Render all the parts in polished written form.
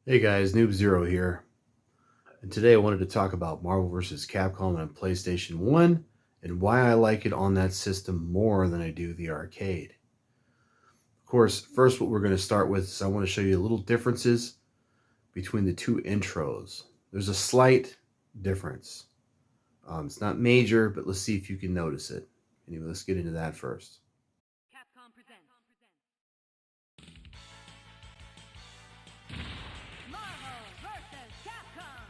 Hey guys, Noob Zero here, and today I wanted to talk about Marvel vs. Capcom on PlayStation 1 and why I like it on that system more than I do the arcade. Of course, first what we're going to start with is I want to show you little differences between the two intros. There's a slight difference. It's not major, but let's see if you can notice it. Anyway, let's get into that first. Capcom presents Marvel vs. Capcom.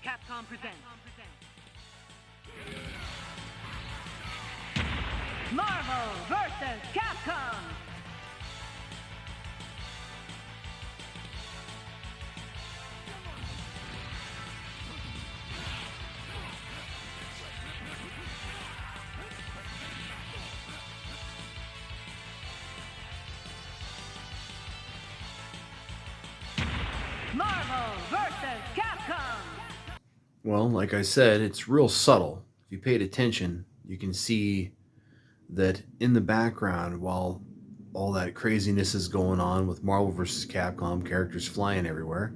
Capcom presents Marvel vs. Capcom. Marvel vs. Capcom. Well, like I said, it's real subtle. If you paid attention, you can see that in the background, while all that craziness is going on with Marvel vs. Capcom, characters flying everywhere,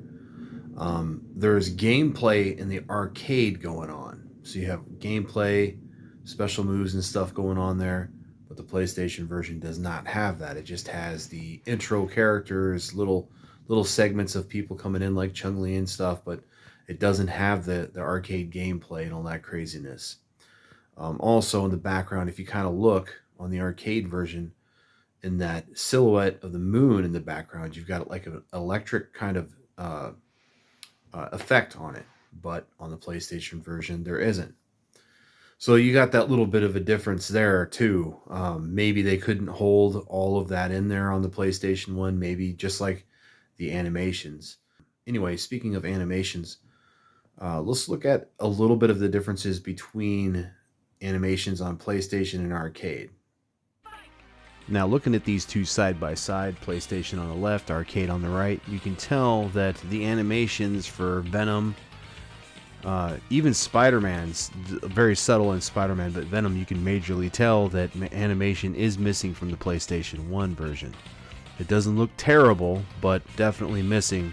there's gameplay in the arcade going on. So you have gameplay, special moves, and stuff going on there, but the PlayStation version does not have that. It just has the intro characters, little segments of people coming in like Chung-Li and stuff, but it doesn't have the arcade gameplay and all that craziness. Also, in the background, if you kind of look on the arcade version, in that silhouette of the moon in the background, you've got like an electric kind of effect on it, but on the PlayStation version, there isn't. So you got that little bit of a difference there too. Maybe they couldn't hold all of that in there on the PlayStation 1, maybe just like the animations. Anyway, speaking of animations, let's look at a little bit of the differences between animations on PlayStation and arcade. Now, looking at these two side by side, PlayStation on the left, arcade on the right, you can tell that the animations for Venom, even Spider-Man's very subtle in Spider-Man, but Venom, you can majorly tell that animation is missing from the PlayStation 1 version. It doesn't look terrible, but definitely missing,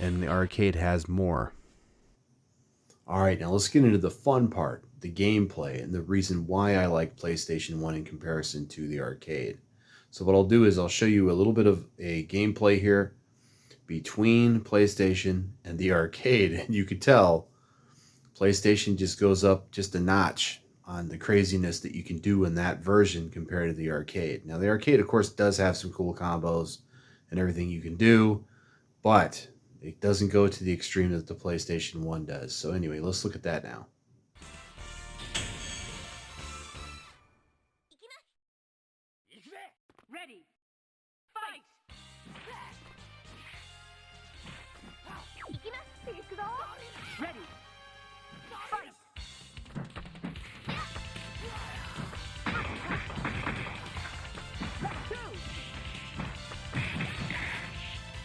and the arcade has more. All right, now let's get into the fun part, the gameplay, and the reason why I like PlayStation 1 in comparison to the arcade. So what I'll do is I'll show you a little bit of a gameplay here between PlayStation and the arcade, and you could tell PlayStation just goes up just a notch on the craziness that you can do in that version compared to the arcade. Now the arcade, of course, does have some cool combos and everything you can do, but it doesn't go to the extreme that the PlayStation 1 does. So anyway, let's look at that now. Ready. Fight. Ready. Fight. Level 2.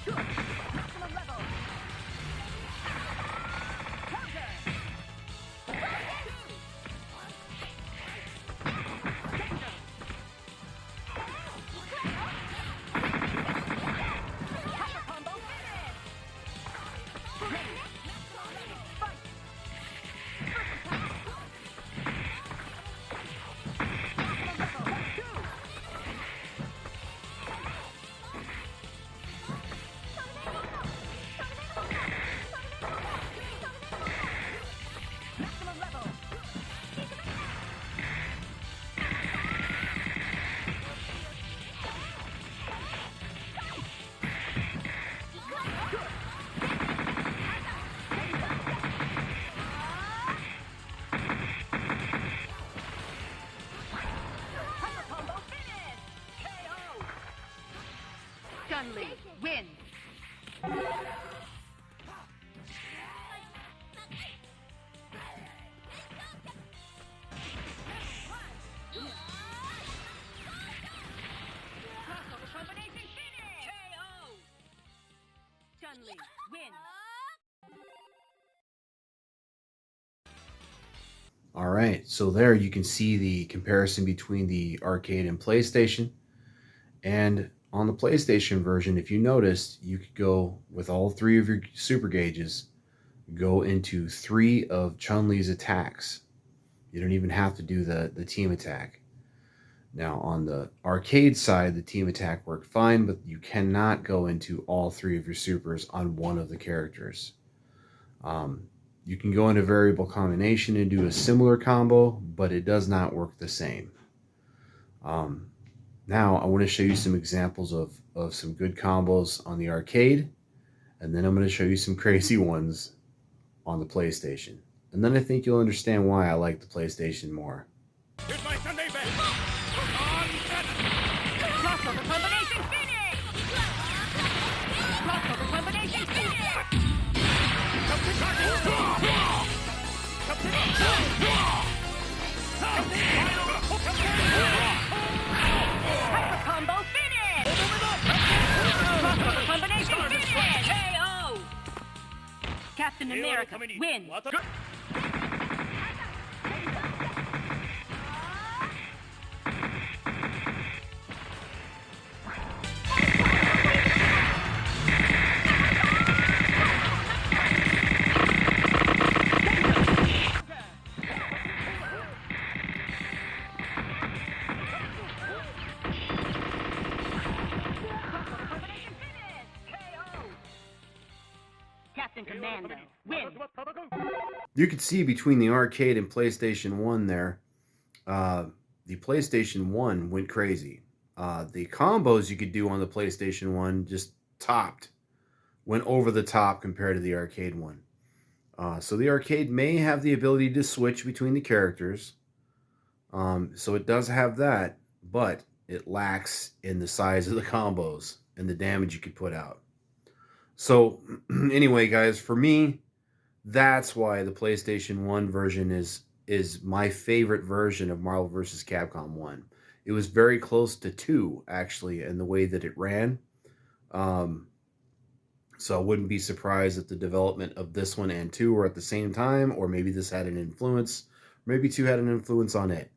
Good. Maximum level. Counter. Danger. Counter combo. Ready. Fight. Maximum level. Level 2. Maximum level. Hyper combo finish. KO. Gunley wins. Crossover combination finish. KO. Gunley wins. All right, so there you can see the comparison between the arcade and PlayStation. And on the PlayStation version, if you noticed, you could go with all 3 of your super gauges, go into 3 of Chun-Li's attacks. You don't even have to do the team attack. Now, on the arcade side, the team attack worked fine, but you cannot go into all 3 of your supers on one of the characters. You can go into variable combination and do a similar combo, but it does not work the same. Now, I want to show you some examples of some good combos on the arcade, and then I'm going to show you some crazy ones on the PlayStation. And then I think you'll understand why I like the PlayStation more. Here's my Sunday best. Crossover combination finish! Crossover combination finish! Hyper combo finish! Crossover combination finish! KO! Captain America wins! Captain Commando wins! You can see between the arcade and PlayStation 1 there, the PlayStation 1 went crazy. The combos you could do on the PlayStation 1 just went over the top compared to the arcade one. So the arcade may have the ability to switch between the characters. So it does have that, but it lacks in the size of the combos and the damage you could put out. So anyway, guys, for me, that's why the PlayStation 1 version is my favorite version of Marvel vs. Capcom 1. It was very close to 2, actually, in the way that it ran. So I wouldn't be surprised if the development of this one and 2 were at the same time, or maybe this had an influence. Maybe 2 had an influence on it.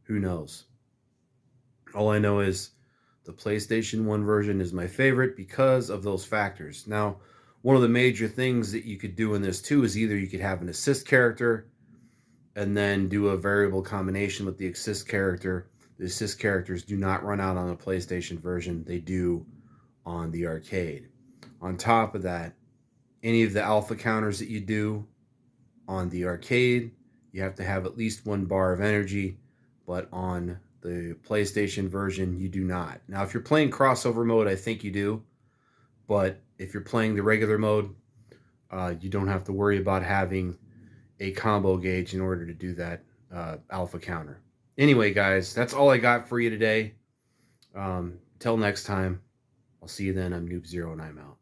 Who knows? All I know is the PlayStation 1 version is my favorite because of those factors. Now, one of the major things that you could do in this too is either you could have an assist character and then do a variable combination with the assist character. The assist characters do not run out on the PlayStation version. They do on the arcade. On top of that, any of the alpha counters that you do on the arcade, you have to have at least 1 bar of energy, but on the PlayStation version, you do not. Now, if you're playing crossover mode, I think you do, but if you're playing the regular mode, you don't have to worry about having a combo gauge in order to do that alpha counter. Anyway, guys, that's all I got for you today. Till next time, I'll see you then. I'm Noob Zero and I'm out.